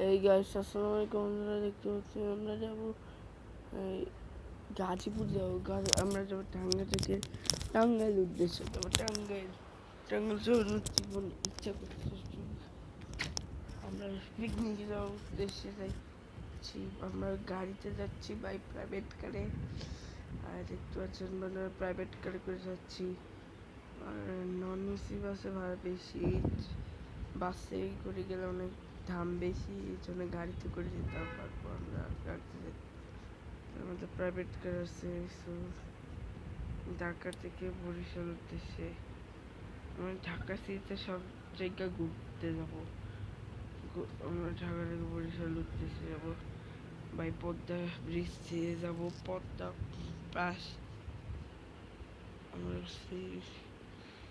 এই গাইস আসসালামু আলাইকুম। বন্ধুরা দেখতে পাচ্ছি আমরা যাবো গাজীপুর যাবো। আমরা যাবো টাঙ্গাইল থেকে টাঙ্গাইল উদ্দেশ্যে যাবো। টাঙ্গাইল যাওয়ার জীবন ইচ্ছা করছে। আমরা পিকনিকে যাওয়ার উদ্দেশ্যে যাচ্ছি। আমরা গাড়িতে যাচ্ছি বাই প্রাইভেট কারে। আর দেখতে পাচ্ছেন মানে প্রাইভেট কারে করে যাচ্ছি। আর নন এসি বাসে ভাড়া বেশি, বাসে করে গেলে অনেক দাম বেশি, এই জন্য গাড়িতে করে যেতে পারবো। আমরা গাড়িতে আমাদের প্রাইভেট কার আছে। ঢাকা থেকে বরিশাল উদ্দেশ্যে আমরা ঢাকা সিটিতে সব জায়গা ঘুরতে যাবো। আমরা ঢাকা থেকে বরিশাল উদ্দেশ্যে যাবো বাই পদ্মা ব্রিজ দিয়ে যাবো। পদ্মা পাস আমরা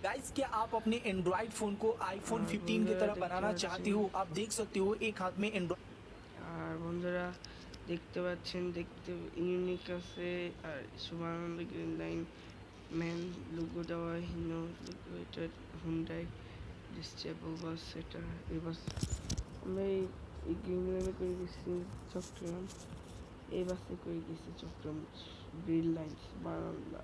गाइस क्या आप अपने एंड्रॉइड फोन को आईफोन 15 की तरह बनाना चाहते हो? आप देख सकते हो एक हाथ में एंड्रॉइड আর বন্ধুরা দেখতে পাচ্ছেন, দেখতে ইউনিক আছে। আর Shubhananda green line man logo দেওয়া, হিনো লোগো, এটা হুন্ডাই ডিস্টেবল বাস। এটা এই বাস আমরা এই গ্রিন লাইনে করে গেছি চট্টগ্রাম। এই বাসে করে গেছি চট্টগ্রাম গ্রিন লাইন বারান্দা।